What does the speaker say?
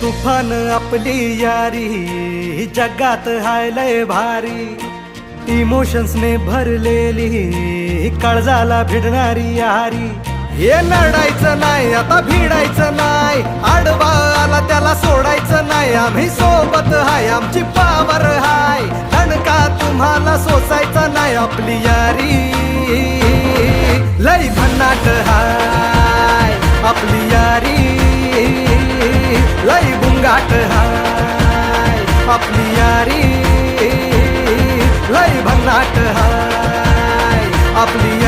तुफान आपली यारी जगात हाय लय भारी, इमोशन्स ने भरलेली काळजाला भिडणारी यारी। हे लढायचं नाही आता भिडायचं नाही, आडवा आला त्याला सोडायचं नाही, आम्ही सोबत हाय आमची पावर हाय, दणका तुम्हाला सोसायचा नाही। आपली यारी लय भन्नाट हाय, आपली यारी लय बुंगाट हाय, आपली यारी लय भन्नाट हाय, आपली